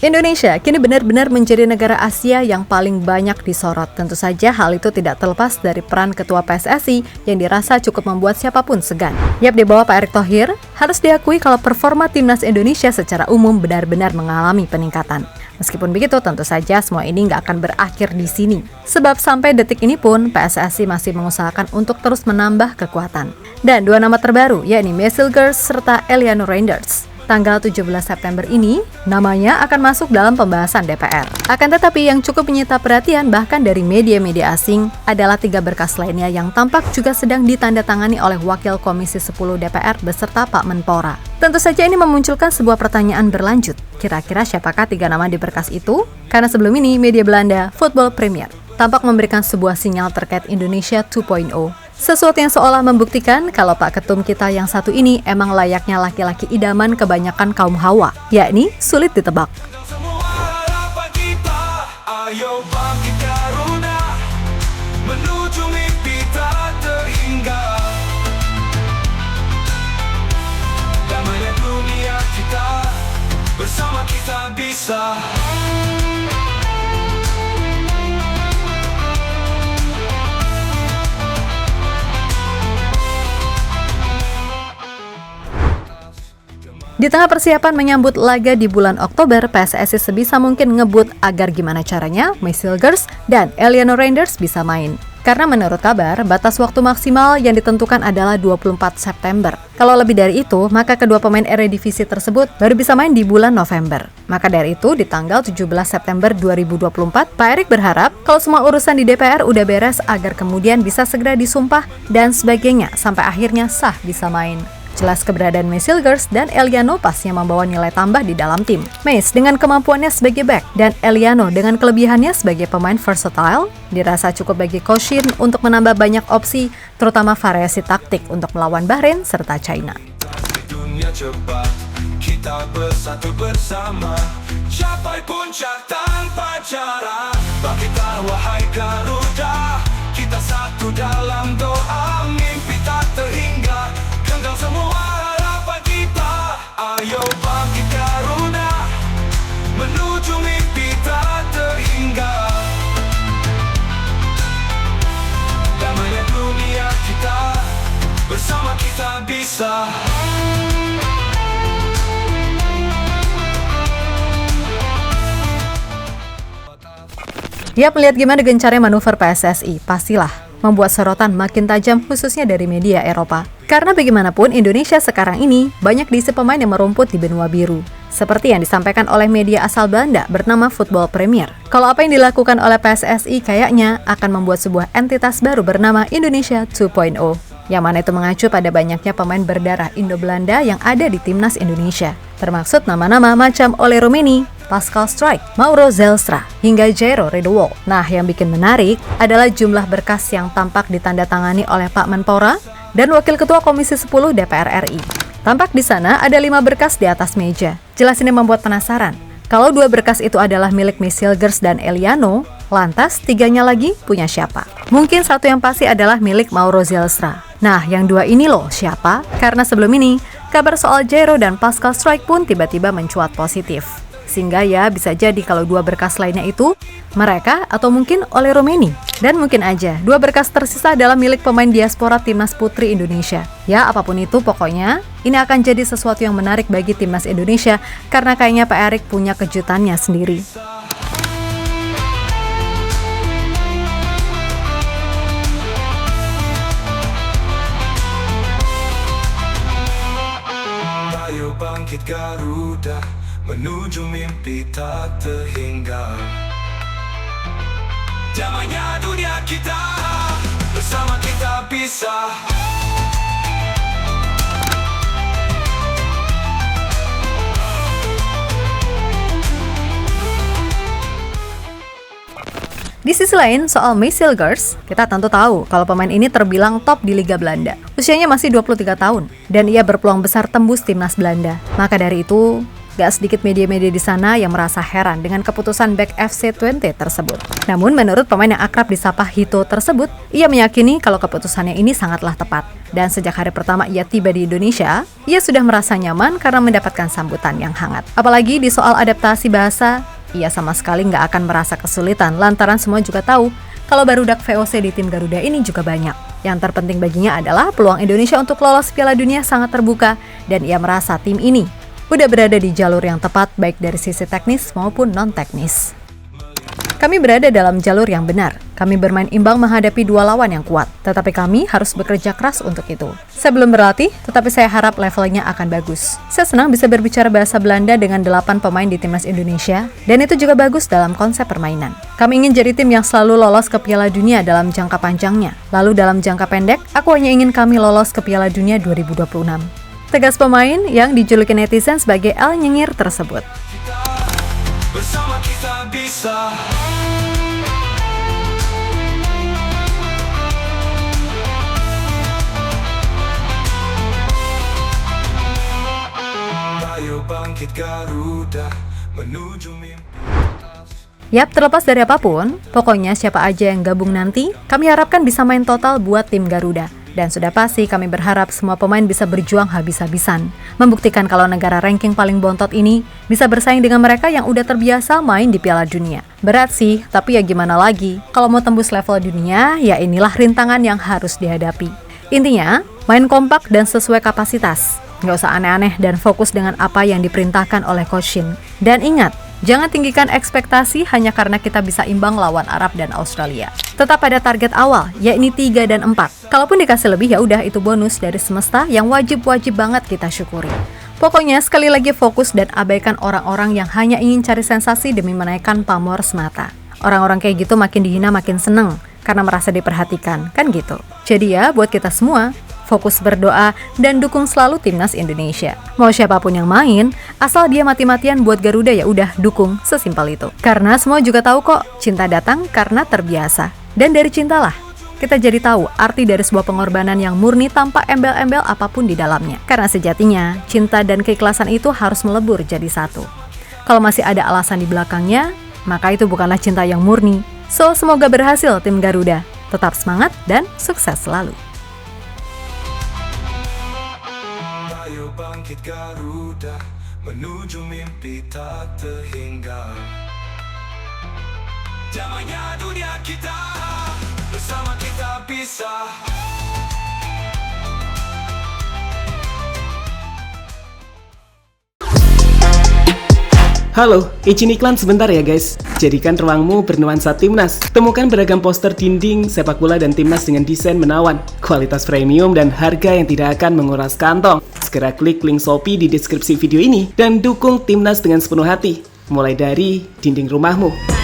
Indonesia kini benar-benar menjadi negara Asia yang paling banyak disorot. Tentu saja hal itu tidak terlepas dari peran Ketua PSSI yang dirasa cukup membuat siapapun segan. Yap, di bawah Pak Erick Thohir, harus diakui kalau performa timnas Indonesia secara umum benar-benar mengalami peningkatan. Meskipun begitu, tentu saja semua ini nggak akan berakhir di sini. Sebab sampai detik ini pun, PSSI masih mengusahakan untuk terus menambah kekuatan. Dan dua nama terbaru, yakni May Silgers serta Eliano Reinders. Tanggal 17 September ini, namanya akan masuk dalam pembahasan DPR. Akan tetapi yang cukup menyita perhatian bahkan dari media-media asing adalah 3 berkas lainnya yang tampak juga sedang ditandatangani oleh Wakil Komisi 10 DPR beserta Pak Menpora. Tentu saja ini memunculkan sebuah pertanyaan berlanjut. Kira-kira siapakah 3 nama di berkas itu? Karena sebelum ini, media Belanda, Football Premier, tampak memberikan sebuah sinyal terkait Indonesia 2.0. Sesuatu yang seolah membuktikan kalau Pak Ketum kita yang satu ini emang layaknya laki-laki idaman kebanyakan kaum Hawa, yakni sulit ditebak. Bersama kita bisa. Di tengah persiapan menyambut laga di bulan Oktober, PSSI sebisa mungkin ngebut agar gimana caranya May Silgers dan Eliano Reinders bisa main. Karena menurut kabar, batas waktu maksimal yang ditentukan adalah 24 September. Kalau lebih dari itu, maka kedua pemain Eredivisie tersebut baru bisa main di bulan November. Maka dari itu, di tanggal 17 September 2024, Pak Erick berharap kalau semua urusan di DPR udah beres agar kemudian bisa segera disumpah dan sebagainya sampai akhirnya sah bisa main. Jelas keberadaan May Silgers dan Eliano pastinya membawa nilai tambah di dalam tim. May dengan kemampuannya sebagai back dan Eliano dengan kelebihannya sebagai pemain versatile dirasa cukup bagi Coach Shin untuk menambah banyak opsi, terutama variasi taktik untuk melawan Bahrain serta China. Dunia cepat, kita bersatu bersama, capai puncak tanpa cara. Bangkitlah wahai Garuda, kita satu dalam doa, mimpi tak terhingga. Genggam semua harapan kita, ayo bangkit Garuda, menuju mimpi tak terhingga. Damainya dunia kita, bersama kita bisa. Yap, melihat gimana gencarnya manuver PSSI, pastilah membuat sorotan makin tajam khususnya dari media Eropa. Karena bagaimanapun Indonesia sekarang ini banyak diisi pemain yang merumput di benua biru. Seperti yang disampaikan oleh media asal Belanda bernama Football Premier. Kalau apa yang dilakukan oleh PSSI kayaknya akan membuat sebuah entitas baru bernama Indonesia 2.0. Yang mana itu mengacu pada banyaknya pemain berdarah Indo-Belanda yang ada di timnas Indonesia. Termaksud nama-nama macam Ole Rummenigge, Pascal Struijk, Mauro Zelstra, hingga Jairo Riedewald. Nah, yang bikin menarik adalah jumlah berkas yang tampak ditandatangani oleh Pak Menpora dan Wakil Ketua Komisi 10 DPR RI. Tampak di sana ada 5 berkas di atas meja. Jelas ini membuat penasaran. Kalau 2 berkas itu adalah milik May Silgers dan Eliano, lantas 3-nya lagi punya siapa? Mungkin satu yang pasti adalah milik Mauro Zelstra. Nah, yang 2 ini loh siapa? Karena sebelum ini, kabar soal Jairo dan Pascal Struijk pun tiba-tiba mencuat positif. Sehingga ya bisa jadi kalau 2 berkas lainnya itu mereka atau mungkin Ole Rummenigge. Dan mungkin aja 2 berkas tersisa adalah milik pemain diaspora Timnas Putri Indonesia. Ya apapun itu pokoknya ini akan jadi sesuatu yang menarik bagi Timnas Indonesia karena kayaknya Pak Erick punya kejutannya sendiri. Ayo bangkit Garuda, menuju mimpi tak terhingga. Damainya dunia kita, bersama kita bisa. Di sisi lain, soal May Silgers, kita tentu tahu kalau pemain ini terbilang top di Liga Belanda. Usianya masih 23 tahun, dan ia berpeluang besar tembus timnas Belanda. Maka dari itu, Gak sedikit media-media di sana yang merasa heran dengan keputusan bek FC Twente tersebut. Namun menurut pemain yang akrab disapa Hito tersebut, ia meyakini kalau keputusannya ini sangatlah tepat. Dan sejak hari pertama ia tiba di Indonesia, ia sudah merasa nyaman karena mendapatkan sambutan yang hangat. Apalagi di soal adaptasi bahasa, ia sama sekali nggak akan merasa kesulitan lantaran semua juga tahu kalau barudak VOC di tim Garuda ini juga banyak. Yang terpenting baginya adalah peluang Indonesia untuk lolos Piala Dunia sangat terbuka dan ia merasa tim ini udah berada di jalur yang tepat baik dari sisi teknis maupun non-teknis. Kami berada dalam jalur yang benar. Kami bermain imbang menghadapi dua lawan yang kuat, tetapi kami harus bekerja keras untuk itu. Saya belum berlatih, tetapi saya harap levelnya akan bagus. Saya senang bisa berbicara bahasa Belanda dengan 8 pemain di Timnas Indonesia, dan itu juga bagus dalam konsep permainan. Kami ingin jadi tim yang selalu lolos ke Piala Dunia dalam jangka panjangnya. Lalu dalam jangka pendek, aku hanya ingin kami lolos ke Piala Dunia 2026. Tegas pemain yang dijuluki netizen sebagai El Nyengir tersebut. Bersama kita bisa. Ayo bangkit Garuda menuju mimpi. Yap, terlepas dari apapun, pokoknya siapa aja yang gabung nanti, kami harapkan bisa main total buat tim Garuda. Dan sudah pasti kami berharap semua pemain bisa berjuang habis-habisan, membuktikan kalau negara ranking paling bontot ini bisa bersaing dengan mereka yang udah terbiasa main di Piala Dunia. Berat sih, tapi ya gimana lagi, kalau mau tembus level dunia, ya inilah rintangan yang harus dihadapi. Intinya, main kompak dan sesuai kapasitas. Nggak usah aneh-aneh dan fokus dengan apa yang diperintahkan oleh Coach Shin. Dan ingat, jangan tinggikan ekspektasi hanya karena kita bisa imbang lawan Arab dan Australia. Tetap pada target awal, yakni 3 dan 4. Kalaupun dikasih lebih ya udah itu bonus dari semesta yang wajib-wajib banget kita syukuri. Pokoknya sekali lagi fokus dan abaikan orang-orang yang hanya ingin cari sensasi demi menaikkan pamor semata. Orang-orang kayak gitu makin dihina makin seneng karena merasa diperhatikan, kan gitu. Jadi ya buat kita semua, fokus berdoa, dan dukung selalu Timnas Indonesia. Mau siapapun yang main, asal dia mati-matian buat Garuda ya udah dukung, sesimpel itu. Karena semua juga tahu kok, cinta datang karena terbiasa. Dan dari cintalah, kita jadi tahu arti dari sebuah pengorbanan yang murni tanpa embel-embel apapun di dalamnya. Karena sejatinya, cinta dan keikhlasan itu harus melebur jadi satu. Kalau masih ada alasan di belakangnya, maka itu bukanlah cinta yang murni. So, semoga berhasil tim Garuda. Tetap semangat dan sukses selalu. Ayo bangkit Garuda menuju mimpi tak terhingga. Damainya dunia kita, bersama kita bisa. Halo, izin iklan sebentar ya guys. Jadikan ruangmu bernuansa Timnas. Temukan beragam poster dinding, sepak bola dan Timnas dengan desain menawan, kualitas premium dan harga yang tidak akan menguras kantong. Segera klik link Shopee di deskripsi video ini dan dukung Timnas dengan sepenuh hati. Mulai dari dinding rumahmu.